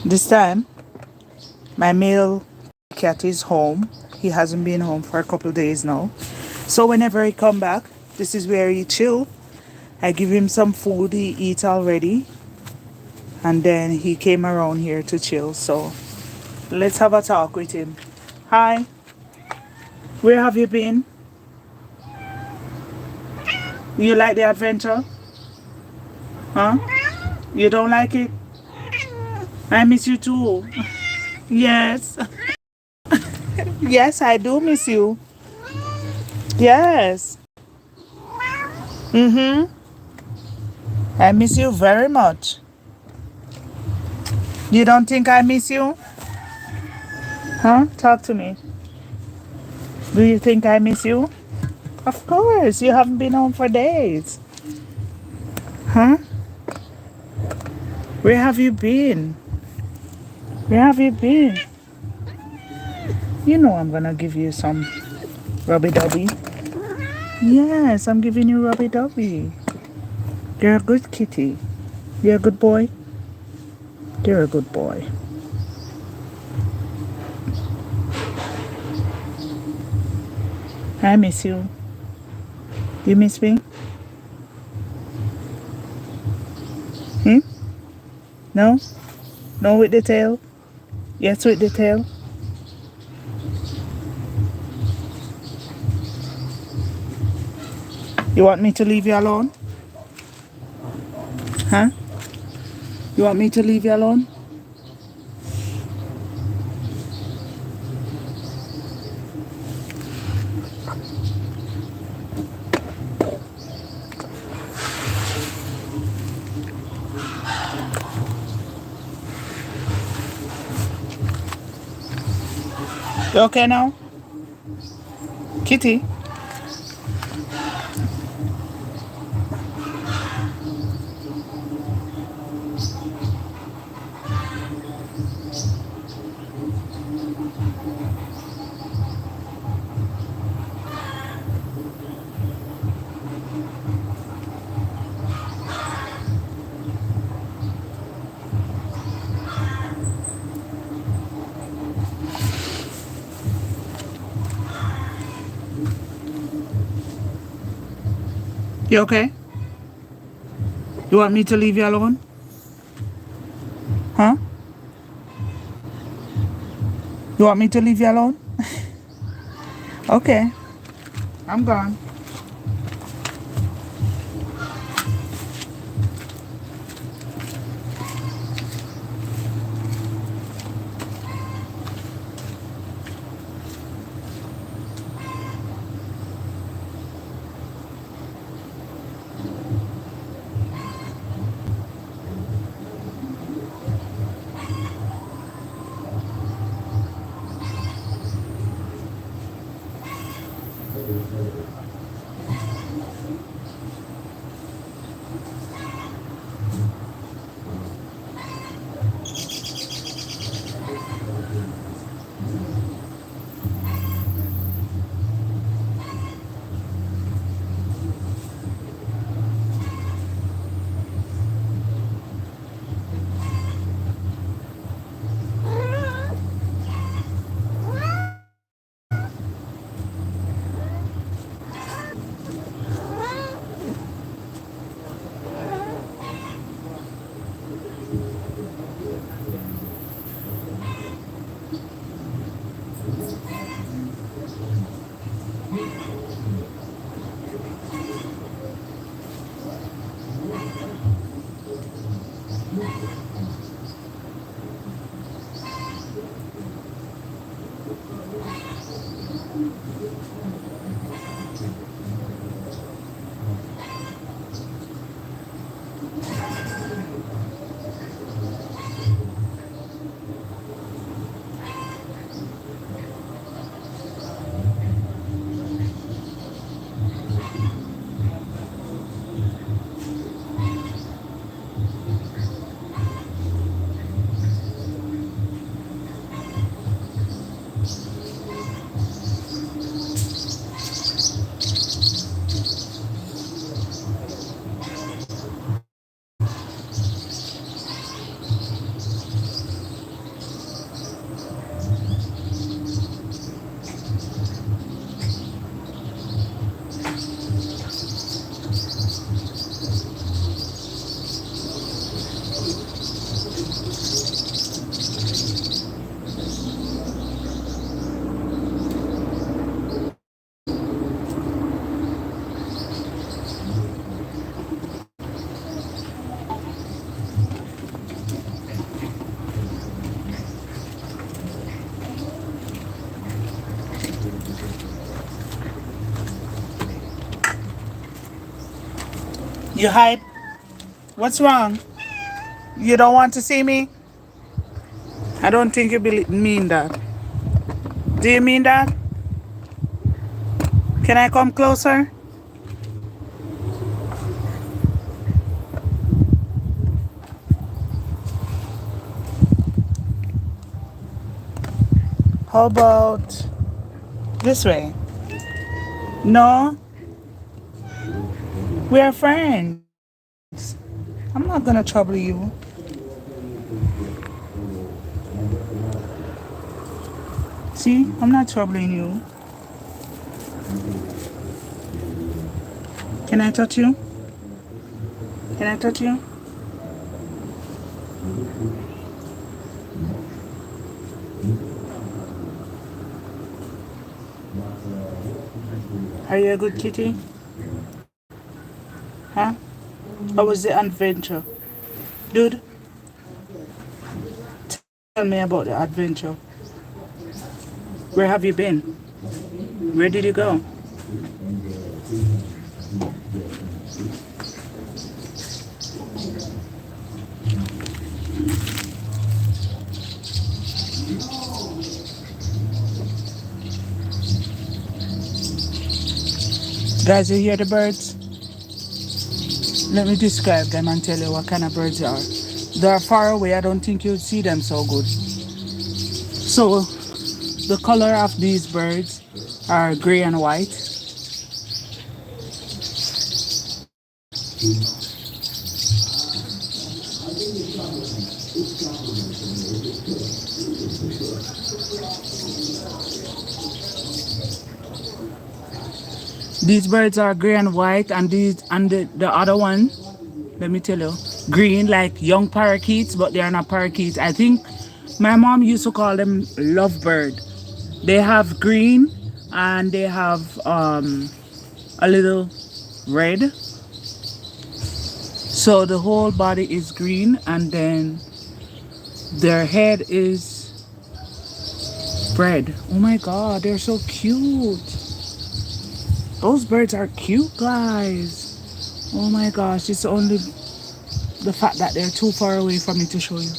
This time, my male cat is home. He hasn't been home for a couple of days now. So whenever he come back, this is where he chill. I give him some food he eat already, and then he came around here to chill. So let's have a talk with him. Hi, where have you been? You like the adventure? Huh? You don't like it? I miss you too. Yes. Yes, I do miss you. Yes. Mm-hmm. I miss you very much. You don't think I miss you? Huh? Talk to me. Do you think I miss you? Of course. You haven't been home for days. Huh? Where have you been? Where have you been? You know I'm gonna give you some rubby dubby. Yes, I'm giving you rubby dubby. You're a good kitty. You're a good boy. You're a good boy. I miss you. You miss me? Hmm? No? No with the tail? Yes with the tail? You want me to leave you alone? Huh? You want me to leave you alone? You okay now? Kitty? You okay? You want me to leave you alone? Huh? You want me to leave you alone? Okay. I'm gone. You hide? What's wrong? You don't want to see me? I don't think you mean that. Do you mean that? Can I come closer? How about this way? No, we're friends. I'm not gonna trouble you. See, I'm not troubling you. Can I touch you? Can I touch you? Are you a good kitty? Huh? How was the adventure? Dude, tell me about the adventure. Where have you been? Where did you go? Guys, you hear the birds? Let me describe them and tell you what kind of birds they are. They are far away. I don't think you'll see them so good. So, the color of these birds are gray and white. These birds are gray and white, and the other one, let me tell you, green like young parakeets, but they are not parakeets. I think my mom used to call them lovebird. They have green and they have a little red. So the whole body is green, and then their head is red. Oh my god, they're so cute. Those birds are cute, guys. Oh my gosh, it's only the fact that they're too far away for me to show you.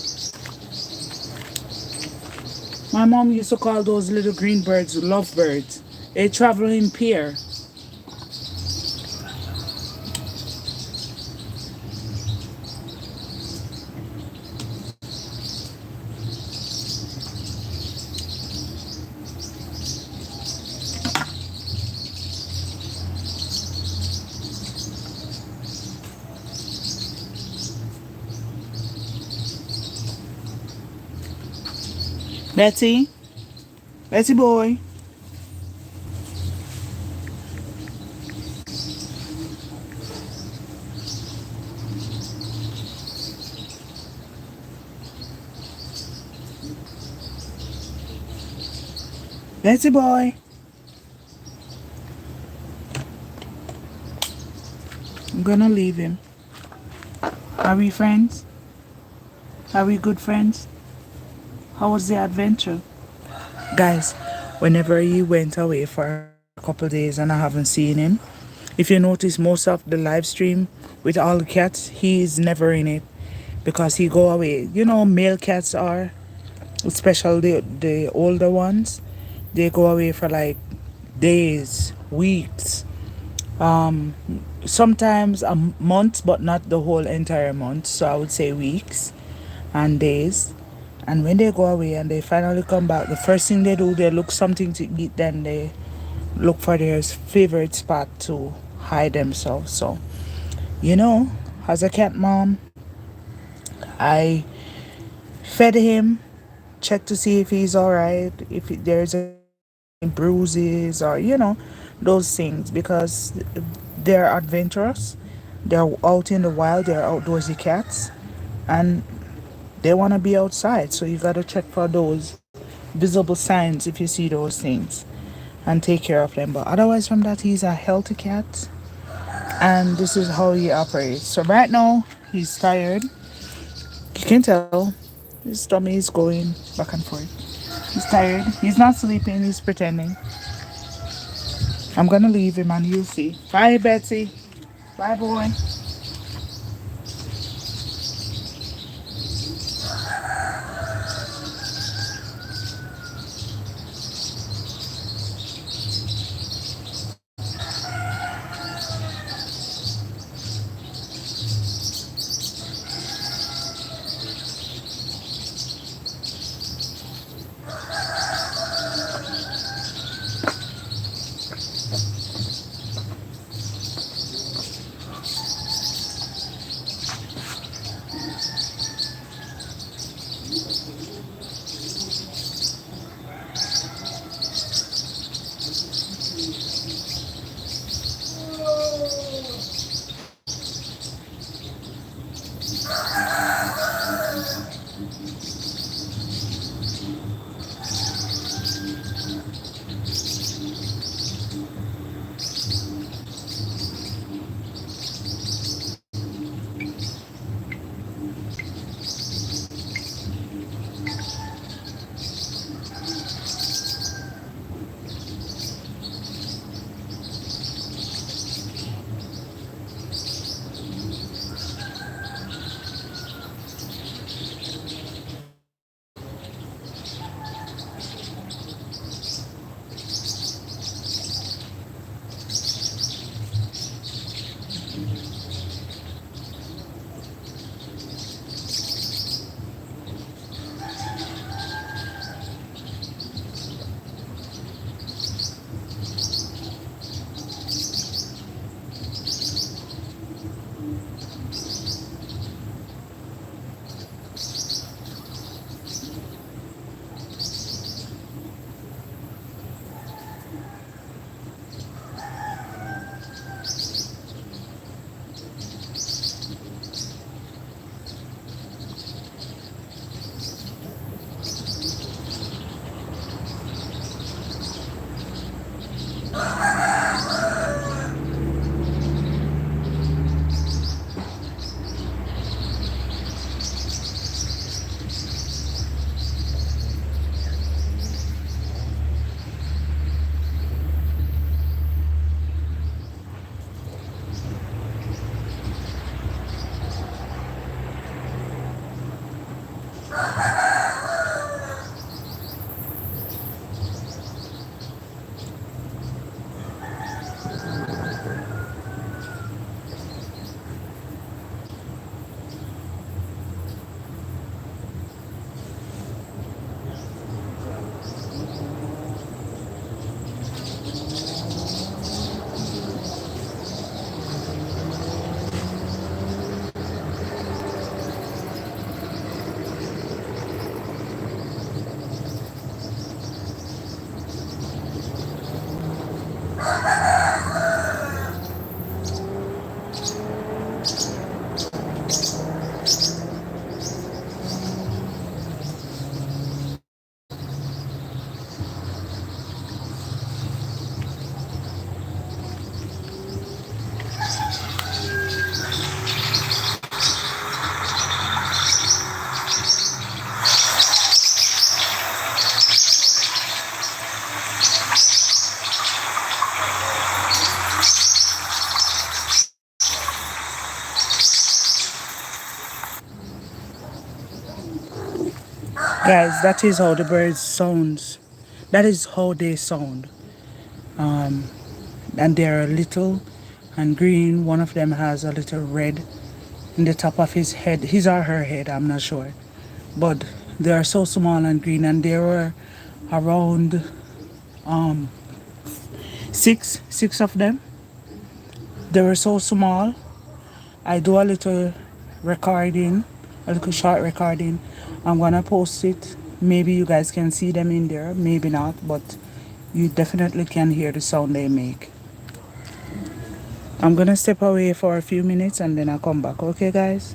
My mom used to call those little green birds lovebirds. They travel in pair. Betty, Betty boy. Betty boy. I'm gonna leave him. Are we friends? Are we good friends? How was the adventure? Guys, whenever he went away for a couple days and I haven't seen him, if you notice most of the live stream with all the cats, he is never in it because he go away. You know, male cats are, especially the older ones, they go away for like days, weeks, um, sometimes a month, but not the whole entire month. So I would say weeks and days. And when they go away and they finally come back, the first thing they do, they look something to eat, then they look for their favorite spot to hide themselves. So, you know, as a cat mom, I fed him, checked to see if he's all right, if there's any bruises or, you know, those things, because they're adventurous. They're out in the wild, they're outdoorsy cats, and they want to be outside. So you got to check for those visible signs if you see those things and take care of them. But otherwise, from that, he's a healthy cat, and this is how he operates. So right now, he's tired. You can tell his tummy is going back and forth. He's tired. He's not sleeping. He's pretending. I'm gonna leave him and you'll see. Bye, Betsy. Bye, boy. Guys, that is how the birds sounds. That is how they sound. And they're little and green. One of them has a little red in the top of his head. His or her head, I'm not sure. But they are so small and green, and there were around six of them. They were so small. I do a little recording, a little short recording. I'm gonna post it. Maybe you guys can see them in there, maybe not, but you definitely can hear the sound they make. I'm gonna step away for a few minutes and then I'll come back. Okay, guys?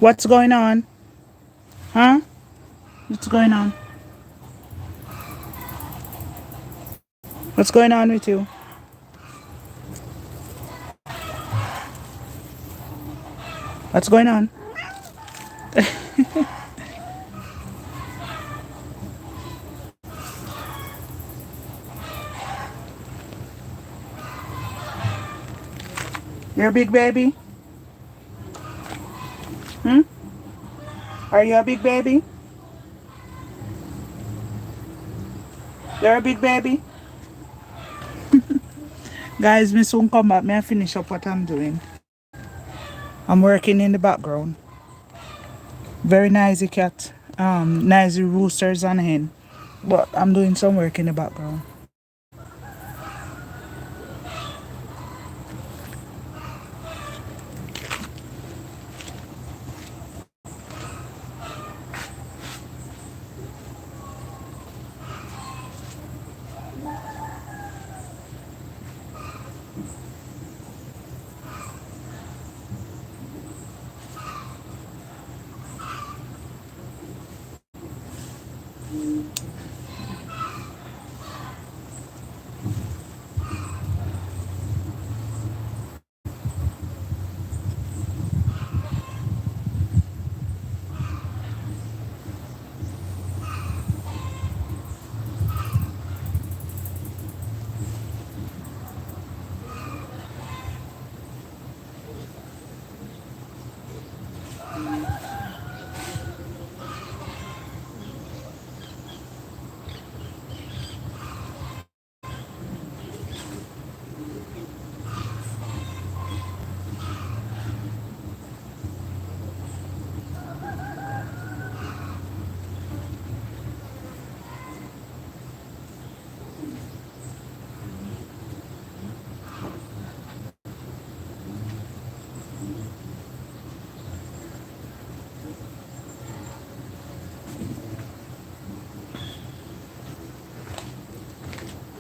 What's going on? Huh? What's going on? What's going on with you? What's going on? You're a big baby? Hmm? Are you a big baby? You're a big baby? Guys, me soon come back. May I finish up what I'm doing? I'm working in the background. Very noisy cat. Noisy roosters and hen. But I'm doing some work in the background.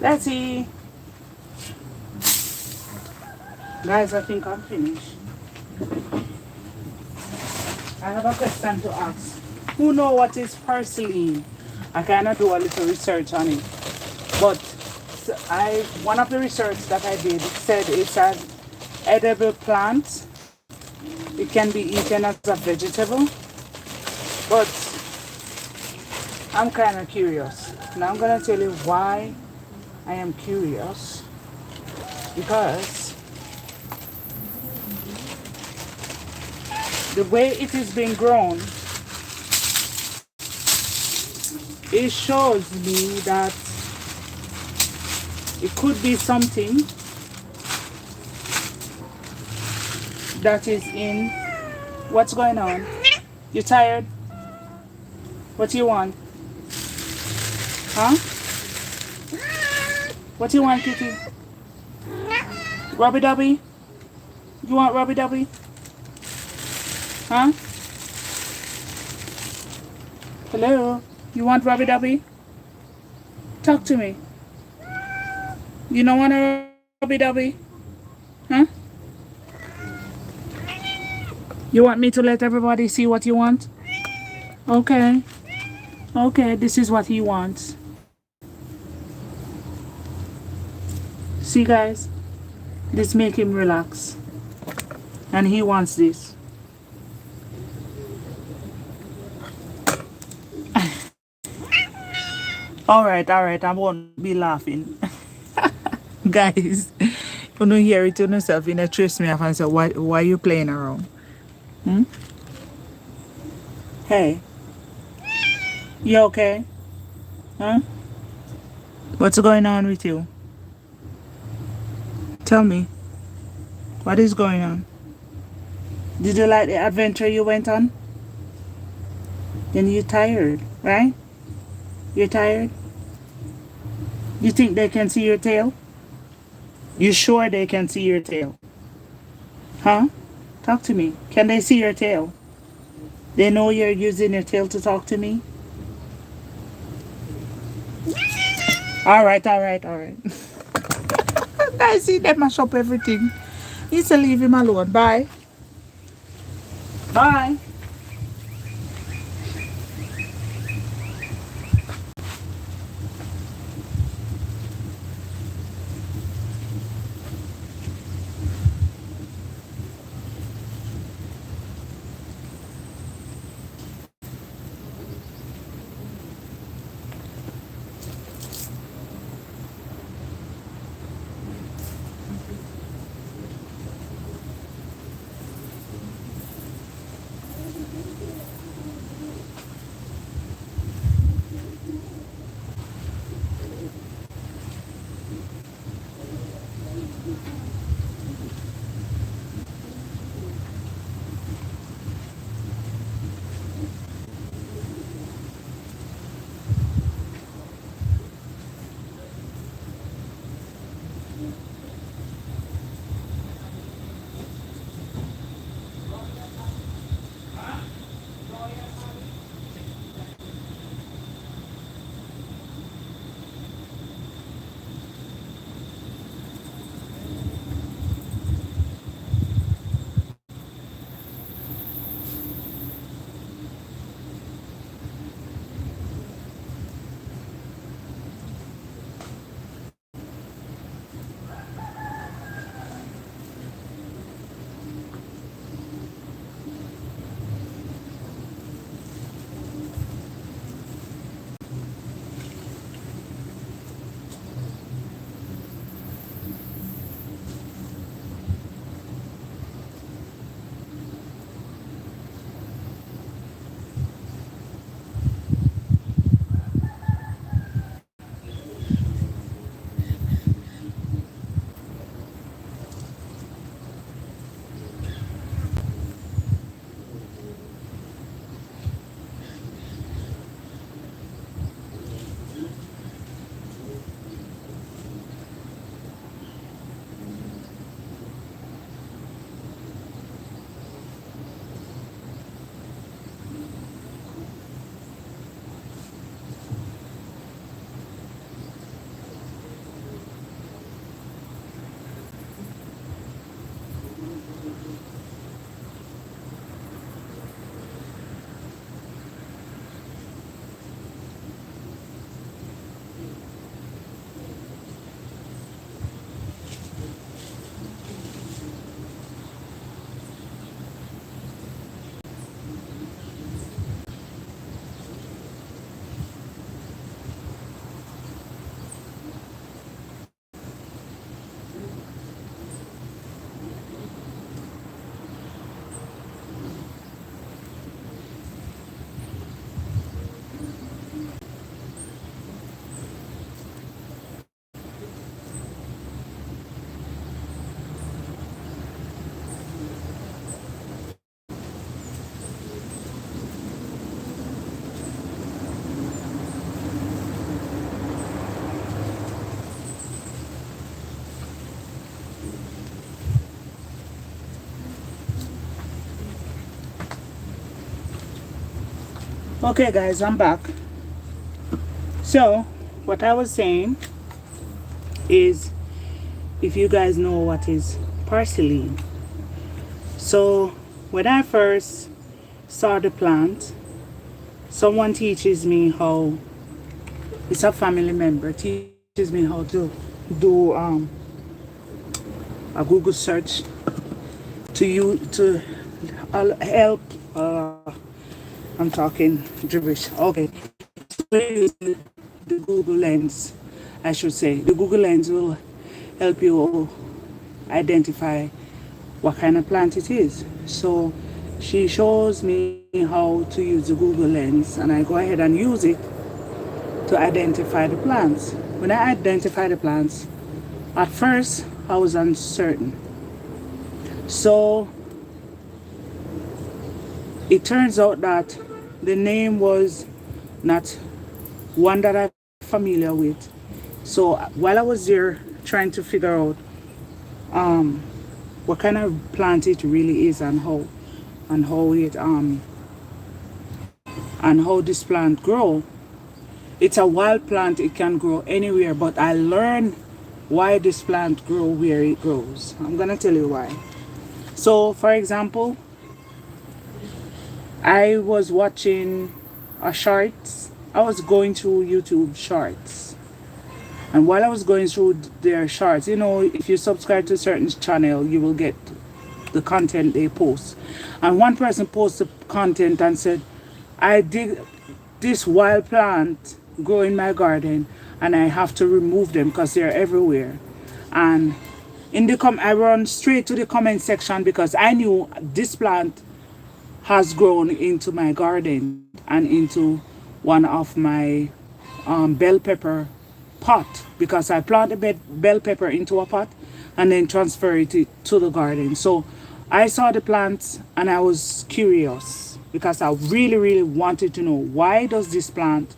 Let's see. Guys, I think I'm finished. I have a question to ask. Who know what is purslane? I kind of do a little research on it. But one of the research that I did said it's an edible plant. It can be eaten as a vegetable. But I'm kind of curious. Now I'm going to tell you why I am curious. Because the way it is being grown, it shows me that it could be something that is in. What's going on? You tired? What do you want? Huh? What do you want, Kitty? Rubby Dubby? You want Rubby Dubby? Huh? Hello? You want Rubby Dubby? Talk to me. You don't want a Rubby Dubby? Huh? You want me to let everybody see what you want? Okay. Okay, this is what he wants. See, guys? This make him relax. And he wants this. Alright, I won't be laughing. Guys, you don't hear it to yourself, you know, trace me off and say, why are you playing around? Hmm? Hey. You okay? Huh? What's going on with you? Tell me. What is going on? Did you like the adventure you went on? Then you're tired, right? You're tired? You think they can see your tail? You sure they can see your tail? Huh? Talk to me. Can they see your tail? They know you're using your tail to talk to me? Alright. I see them mash up everything. You need to leave him alone. Bye. Bye. Okay, guys, I'm back. So, what I was saying is, if you guys know what is parsley. So, when I first saw the plant, someone teaches me how, it's a family member, teaches me how to do a Google search to you to help. I'm talking gibberish. Okay, so the Google Lens, I should say. The Google Lens will help you identify what kind of plant it is. So she shows me how to use the Google Lens, and I go ahead and use it to identify the plants. When I identify the plants, at first I was uncertain. So it turns out that the name was not one that I'm familiar with. So while I was there trying to figure out what kind of plant it really is, and how this plant grow. It's a wild plant, it can grow anywhere, but I learned why this plant grow where it grows. I'm gonna tell you why. So for example, I was watching a shorts. I was going through YouTube shorts. And while I was going through their shorts, you know, if you subscribe to a certain channel, you will get the content they post. And one person posted content and said, I dig this wild plant grow in my garden and I have to remove them because they're everywhere. And I run straight to the comment section because I knew this plant has grown into my garden and into one of my bell pepper pot, because I plant the bell pepper into a pot and then transfer it to the garden. So I saw the plants and I was curious because I really wanted to know, why does this plant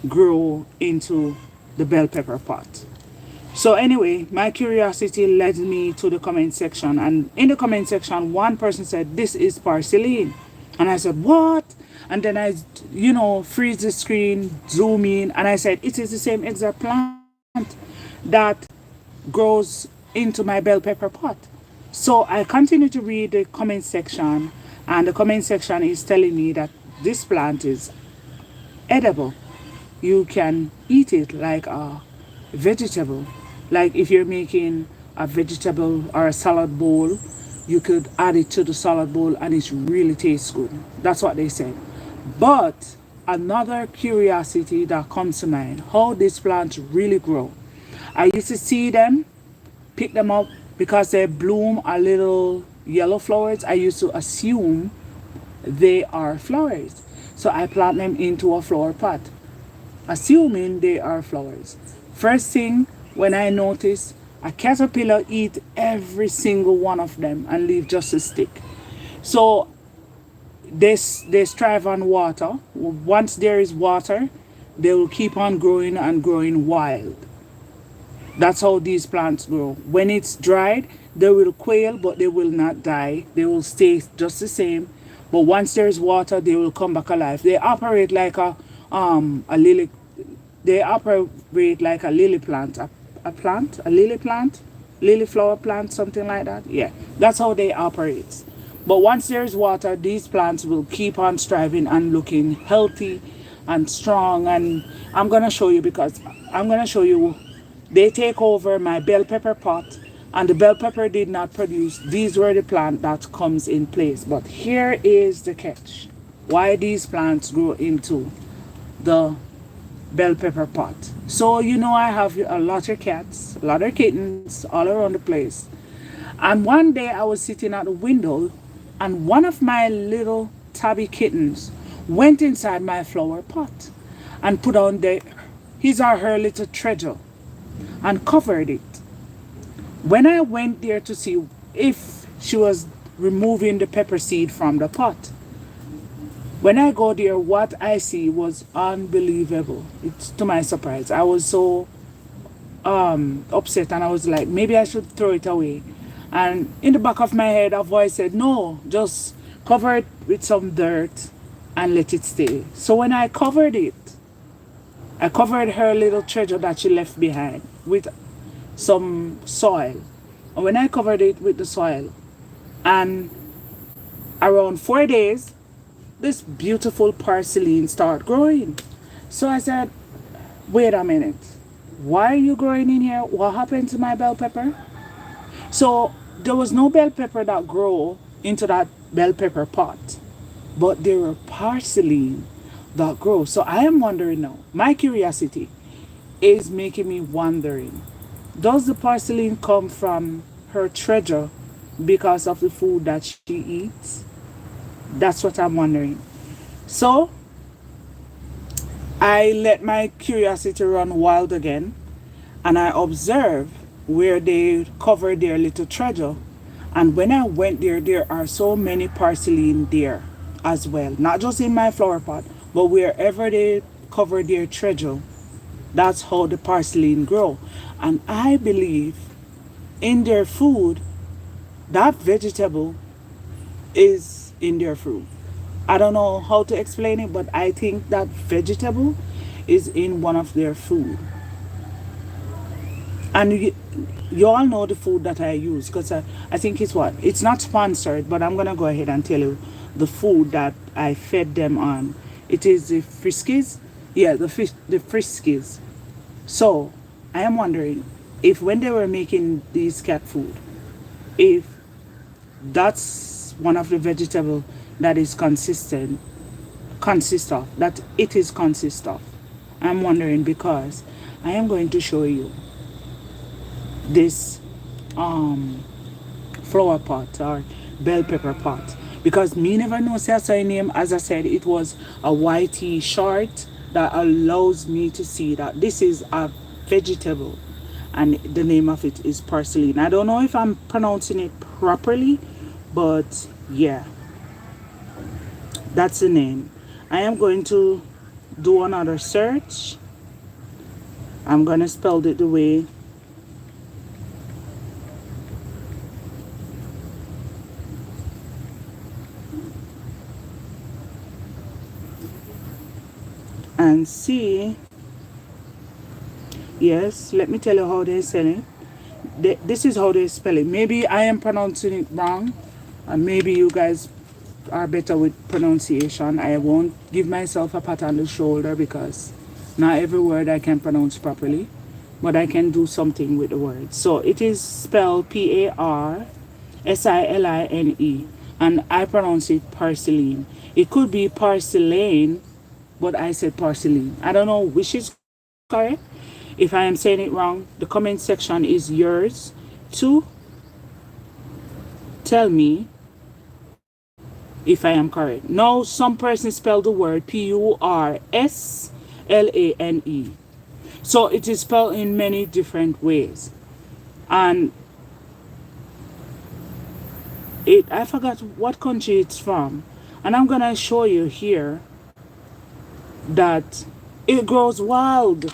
grow into the bell pepper pot? So anyway, my curiosity led me to the comment section, and in the comment section one person said, this is parsley. And I said, what? And then I, freeze the screen, zoom in, and I said, it is the same exact plant that grows into my bell pepper pot. So I continue to read the comment section, and the comment section is telling me that this plant is edible. You can eat it like a vegetable. Like if you're making a vegetable or a salad bowl, you could add it to the salad bowl and it really tastes good. That's what they said. But another curiosity that comes to mind, how these plants really grow. I used to see them, pick them up, because they bloom a little yellow flowers. I used to assume they are flowers. So I plant them into a flower pot, assuming they are flowers. First thing, when I notice a caterpillar eat every single one of them and leave just a stick. So they strive on water. Once there is water, they will keep on growing and growing wild. That's how these plants grow. When it's dried, they will quail, but they will not die. They will stay just the same. But once there's water, they will come back alive. They operate like a lily. They operate like a lily plant, a lily plant, lily flower plant, something like that. Yeah, that's how they operate. But once there's water, these plants will keep on striving and looking healthy and strong. And I'm gonna show you, because I'm gonna show you. They take over my bell pepper pot, and the bell pepper did not produce. These were the plant that comes in place. But here is the catch: why these plants grow into the bell pepper pot. So I have a lot of cats, a lot of kittens all around the place. And one day I was sitting at the window, and one of my little tabby kittens went inside my flower pot and put on his or her little treasure and covered it. When I went there to see if she was removing the pepper seed from the pot, when I go there, what I see was unbelievable. It's to my surprise. I was so upset, and I was like, maybe I should throw it away. And in the back of my head, a voice said, no, just cover it with some dirt and let it stay. So when I covered her little treasure that she left behind with some soil. And when I covered it with the soil, and around 4 days, this beautiful parsley started growing. So I said, wait a minute. Why are you growing in here? What happened to my bell pepper? So there was no bell pepper that grew into that bell pepper pot, but there were parsley that grow. So I am wondering now. My curiosity is making me wondering: does the parsley come from her treasure because of the food that she eats? That's what I'm wondering. So I let my curiosity run wild again, and I observe where they cover their little treasure. And when I went there, there are so many parsley in there as well. Not just in my flower pot, but wherever they cover their treasure, that's how the parsley grow. And I believe in their food, that vegetable is in their fruit. I don't know how to explain it, but I think that vegetable is in one of their food. And you all know the food that I use, because I think it's what? It's not sponsored, but I'm going to go ahead and tell you the food that I fed them on. It is the Friskies. Yeah, the Friskies. So I am wondering if when they were making these cat food, if that's one of the vegetable that is consist of, that it is consist of. I'm wondering because I am going to show you this flower pot or bell pepper pot, because me never know say a name. As I said, it was a whitey short that allows me to see that this is a vegetable, and the name of it is parsley. I don't know if I'm pronouncing it properly, but yeah, that's the name. I am going to do another search. I'm going to spell it the way and see. Yes, let me tell you how they spell it. This is how they spell it. Maybe I am pronouncing it wrong, and maybe you guys are better with pronunciation. I won't give myself a pat on the shoulder because not every word I can pronounce properly, but I can do something with the word. So it is spelled Parsiline, and I pronounce it parceline. It could be parceline, but I said parceline. I don't know which is correct. If I am saying it wrong, the comment section is yours to tell me if I am correct. Now, some person spell the word Purslane. So it is spelled in many different ways. And I forgot what country it's from. And I'm going to show you here that it grows wild.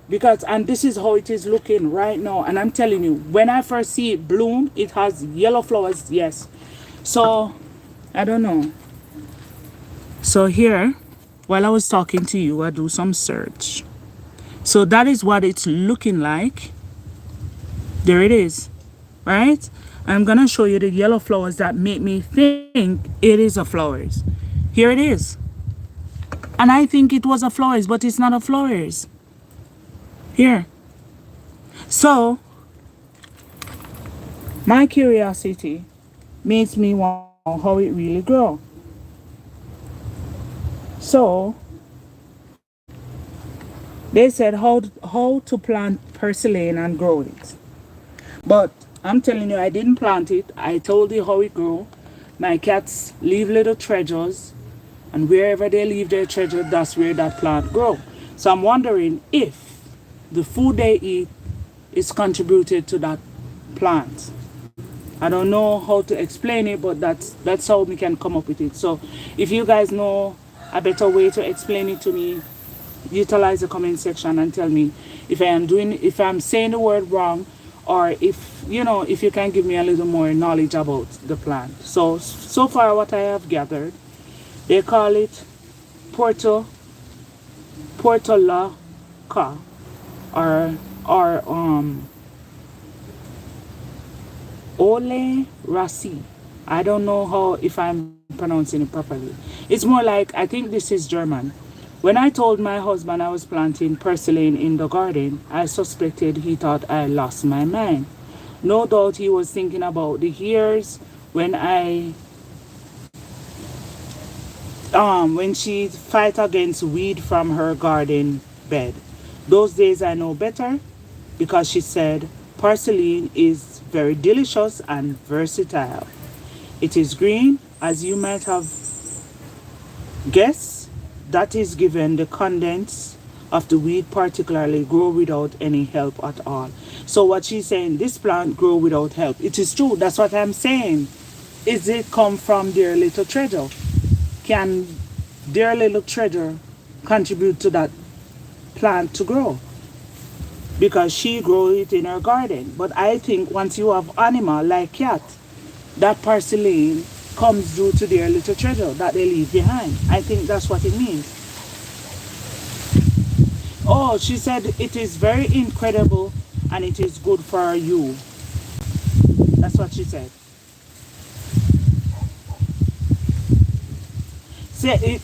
Because, and this is how it is looking right now. And I'm telling you, when I first see it bloom, it has yellow flowers, yes. So, I don't know. So here, while I was talking to you, I do some search. So that is what it's looking like. There it is, right? I'm going to show you the yellow flowers that make me think it is a flowers. Here it is. And I think it was a flowers, but it's not a flowers. Here. So, my curiosity makes me want to know how it really grows. So, they said how to plant purslane and grow it. But I'm telling you, I didn't plant it. I told you how it grew. My cats leave little treasures, and wherever they leave their treasure, that's where that plant grow. So I'm wondering if the food they eat is contributed to that plant. I don't know how to explain it, but that's how we can come up with it. So if you guys know a better way to explain it to me, utilize the comment section and tell me if I'm saying the word wrong, or if you can give me a little more knowledge about the plant. So far what I have gathered, They call it Porto Portulaca or Ole Rasi. I don't know how if I'm pronouncing it properly. It's more like I think this is German. When I told my husband I was planting purslane in the garden, I suspected he thought I lost my mind. No doubt he was thinking about the years when I when she fight against weed from her garden bed. Those days I know better because she said porcelain is very delicious and versatile. It is green, as you might have guessed, that is given the contents of the weed particularly grow without any help at all. So what she's saying, this plant grow without help. It is true, that's what I'm saying. Is it come from their little treasure? Can their little treasure contribute to that plant to grow? Because she grow it in her garden. But I think once you have animal like cat, that porcelain comes due to their little treasure that they leave behind. I think that's what it means. Oh, she said it is very incredible and it is good for you. That's what she said. Say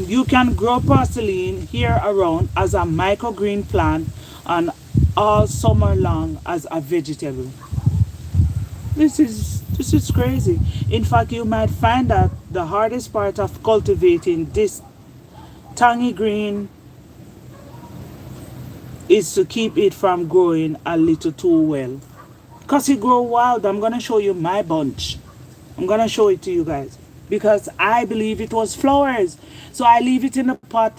you can grow porcelain here around as a microgreen plant and all summer long as a vegetable. This is crazy. In fact, you might find that the hardest part of cultivating this tangy green is to keep it from growing a little too well. Because it grow wild. I'm gonna show you my bunch. I'm gonna show it to you guys. Because I believe it was flowers. So I leave it in the pot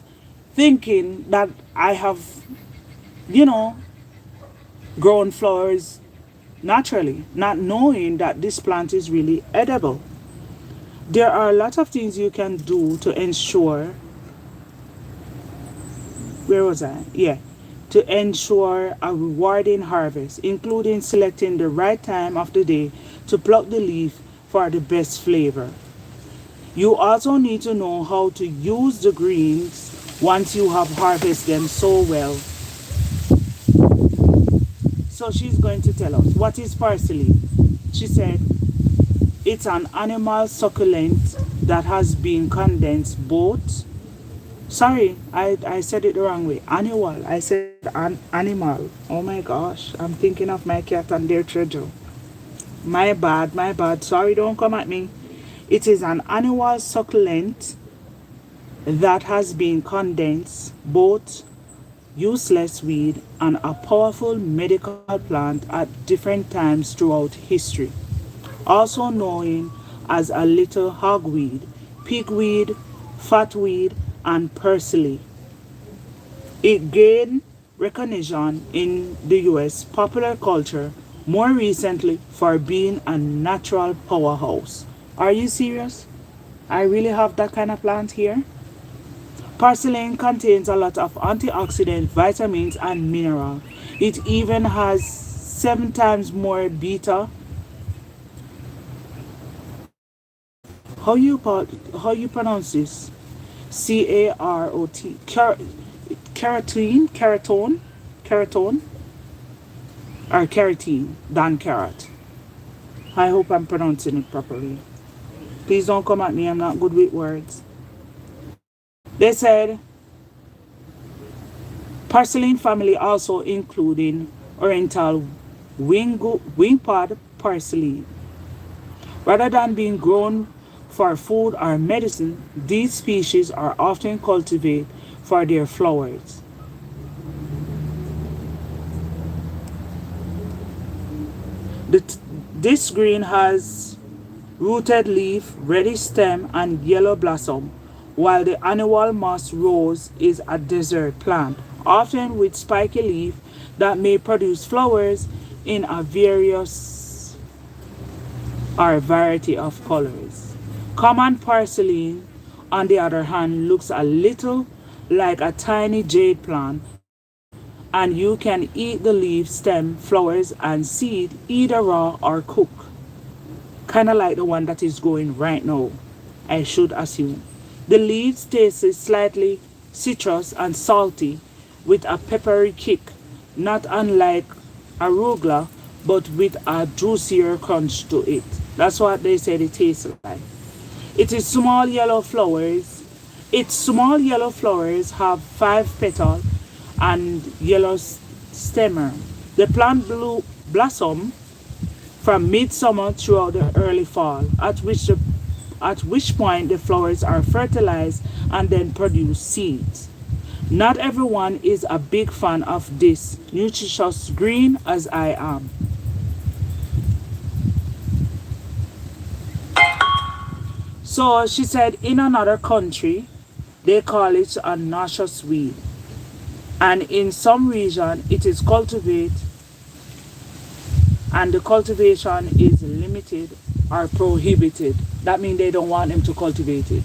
thinking that I have, you know, grown flowers naturally, not knowing that this plant is really edible. There are a lot of things you can do to ensure, where was I? Yeah, to ensure a rewarding harvest, including selecting the right time of the day to pluck the leaf for the best flavor. You also need to know how to use the greens once you have harvested them so well. So she's going to tell us what is parsley. She said it's an animal succulent that has been condensed both. Sorry, I said it the wrong way. Annual. I said animal. Oh my gosh. I'm thinking of my cat and their treasure. My bad, my bad. Sorry, don't come at me. It is an annual succulent that has been condensed both useless weed and a powerful medical plant at different times throughout history, also known as a little hogweed, pigweed, fatweed, and parsley. It gained recognition in the US popular culture more recently for being a natural powerhouse. Are you serious? I really have that kind of plant here? Porcelain contains a lot of antioxidant, vitamins, and mineral. It even has 7 times more beta. How you pronounce this? Carotene, or carotene than carrot. I hope I'm pronouncing it properly. Please don't come at me. I'm not good with words. They said porcelain family also including oriental wingpod parsley. Rather than being grown for food or medicine, these species are often cultivated for their flowers. This green has rooted leaf, reddish stem, and yellow blossom, while the annual moss rose is a desert plant, often with spiky leaf that may produce flowers in a various or variety of colors. Common parsley, on the other hand, looks a little like a tiny jade plant, and you can eat the leaf, stem, flowers, and seed either raw or cooked, kind of like the one that is going right now. I should assume. The leaves taste slightly citrus and salty with a peppery kick, not unlike arugula, but with a juicier crunch to it. That's what they said it tastes like. It is small yellow flowers. Its small yellow flowers have 5 petals and yellow stemmer. The plant blossom from midsummer throughout the early fall, at which point the flowers are fertilized and then produce seeds. Not everyone is a big fan of this nutritious green as I am. So she said in another country they call it a noxious weed, and in some region it is cultivated, and the cultivation is limited or prohibited. That means they don't want them to cultivate it.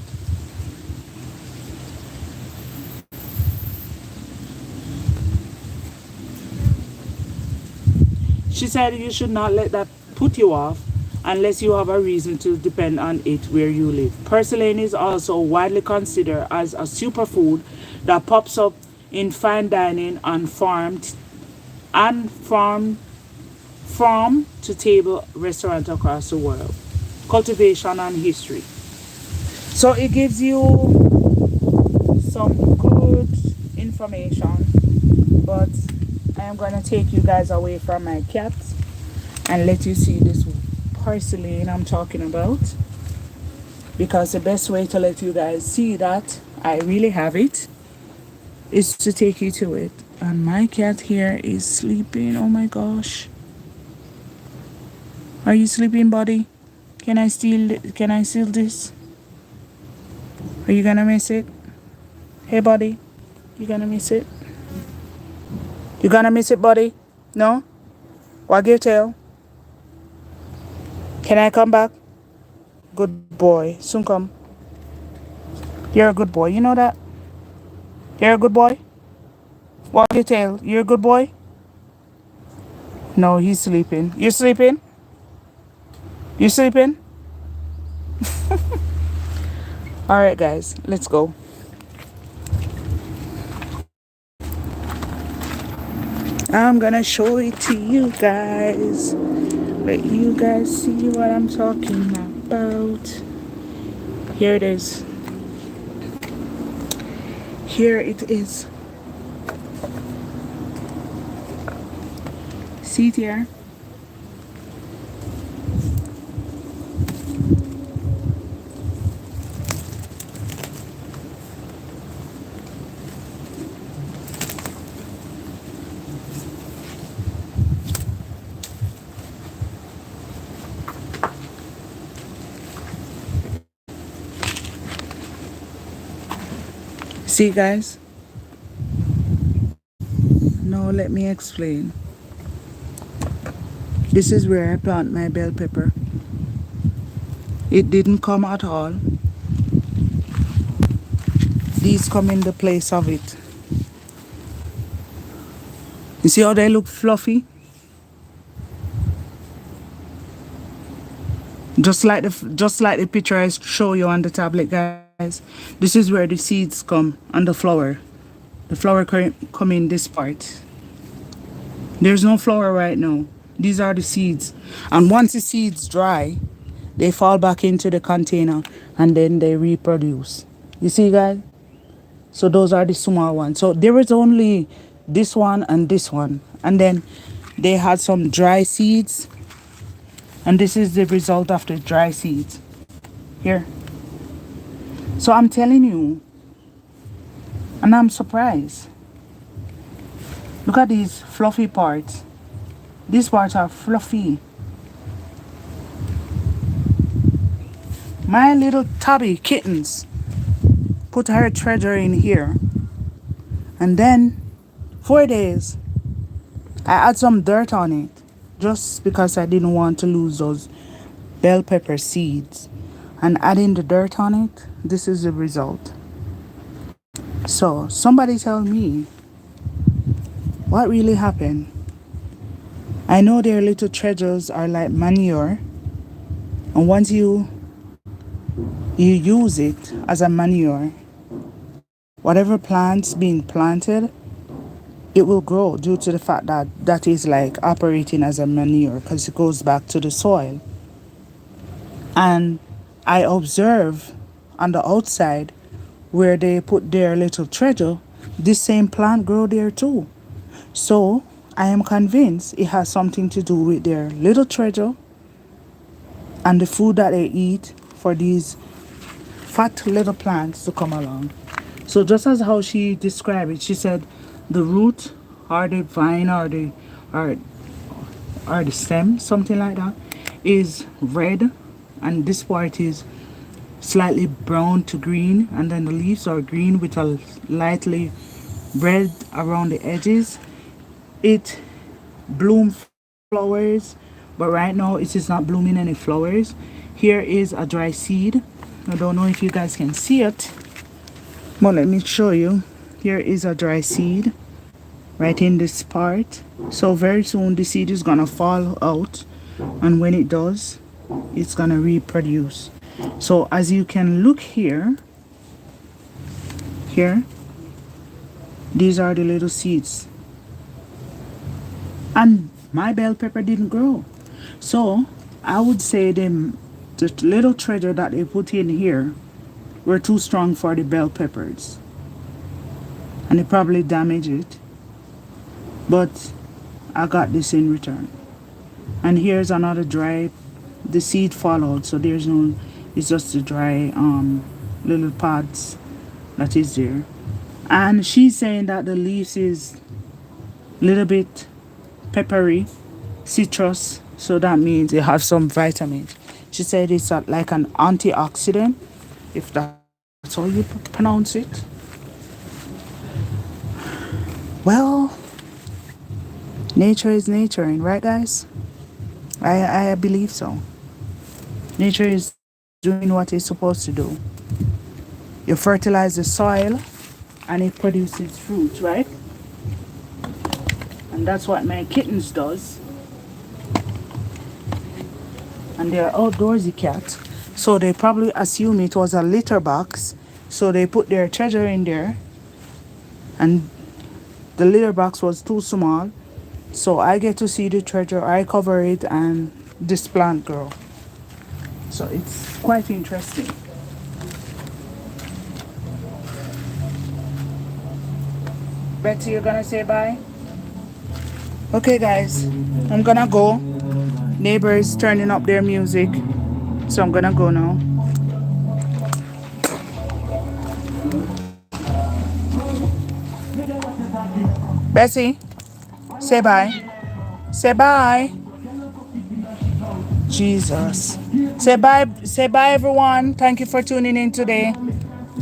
She said you should not let that put you off unless you have a reason to depend on it where you live. Purslane is also widely considered as a superfood that pops up in fine dining on farm to table restaurants across the world. Cultivation and history. So it gives you some good information, but I am going to take you guys away from my cat and let you see this porcelain I'm talking about, because the best way to let you guys see that I really have it is to take you to it. And my cat here is sleeping. Oh my gosh. Are you sleeping, buddy? Can I steal this? Are you gonna miss it? Hey buddy, you gonna miss it? You gonna miss it, buddy? No? Wag your tail. Can I come back? Good boy. Soon come. You're a good boy. You know that? You're a good boy? Wag your tail. You're a good boy? No, he's sleeping. You sleeping? You sleeping? Alright guys, let's go. I'm gonna show it to you guys. Let you guys see what I'm talking about. Here it is. Here it is. See it here? See guys? Now let me explain. This is where I plant my bell pepper. It didn't come at all. These come in the place of it. You see how they look fluffy? Just like the picture I show you on the tablet, guys. This is where the seeds come on the flower. The flower come in this part. There's no flower right now. These are the seeds. And once the seeds dry, they fall back into the container and then they reproduce. You see, guys? So those are the small ones. So there is only this one and this one. And then they had some dry seeds. And this is the result of the dry seeds. Here. So I'm telling you, and I'm surprised. Look at these fluffy parts. These parts are fluffy. My little Tabby kittens put her treasure in here. And then 4 days, I add some dirt on it. Just because I didn't want to lose those bell pepper seeds. And adding the dirt on it, this is the result. So somebody tell me what really happened. I know their little treasures are like manure, and once you you use it as a manure. Whatever plants being planted, it will grow due to the fact that that is like operating as a manure because it goes back to the soil. And I observe on the outside where they put their little treasure, this same plant grow there too. So I am convinced it has something to do with their little treasure and the food that they eat for these fat little plants to come along. So just as how she described it, she said the root or the vine or or the stem, something like that, is red, and this part is slightly brown to green, and then the leaves are green with a lightly red around the edges. It blooms flowers, but right now it is not blooming any flowers. Here is a dry seed. I don't know if you guys can see it, but let me show you. Here is a dry seed right in this part. So very soon the seed is gonna fall out, and when it does, it's gonna reproduce. So as you can look here, these are the little seeds, and my bell pepper didn't grow. So I would say the little treasure that they put in here were too strong for the bell peppers, and it probably damaged it. But I got this in return. And here's another dry, the seed followed, so there's no, it's just the dry little pods that is there. And she's saying that the leaves is a little bit peppery, citrus, so that means it has some vitamins. She said it's like an antioxidant, if that's how you pronounce it. Well, nature is naturing, right, guys? I believe so. Nature is doing what it's supposed to do. You fertilize the soil and it produces fruit, right? And that's what my kittens does. And they're outdoorsy cats. So they probably assume it was a litter box. So they put their treasure in there. And the litter box was too small. So I get to see the treasure. I cover it and this plant grow. So it's quite interesting. Betsy, you're gonna say bye? Okay, guys, I'm gonna go. Neighbors turning up their music, so I'm gonna go now. Betsy, say bye. Say bye. Jesus. Say bye. Say bye, everyone. Thank you for tuning in today.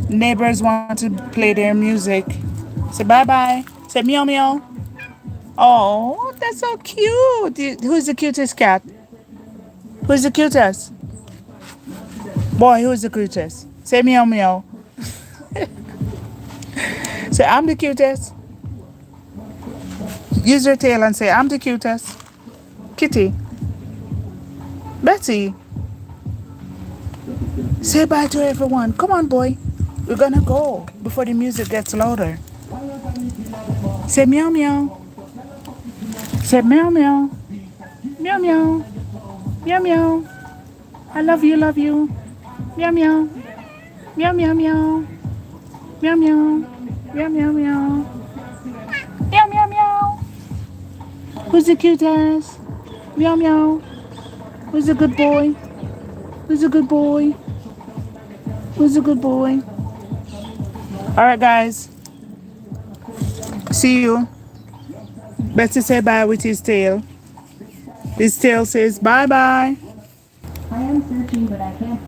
Neighbors want to play their music. Say bye bye. Say meow meow. Oh, that's so cute. Who's the cutest cat? Who's the cutest? Boy, who's the cutest? Say meow meow. Say I'm the cutest. Use your tail and say I'm the cutest. Kitty. Betsy. Say bye to everyone. Come on, boy. We're gonna go before the music gets louder. Say meow meow. Say meow meow. Meow meow. Meow meow. I love you, love you. Meow meow. Meow meow meow. Meow meow. Meow meow meow. Meow meow meow. Who's the cutest? Meow meow. Who's a good boy? Who's a good boy? Who's a good boy? Alright, guys. See you. Betsy say bye with his tail. His tail says bye bye. I am searching, but I can't.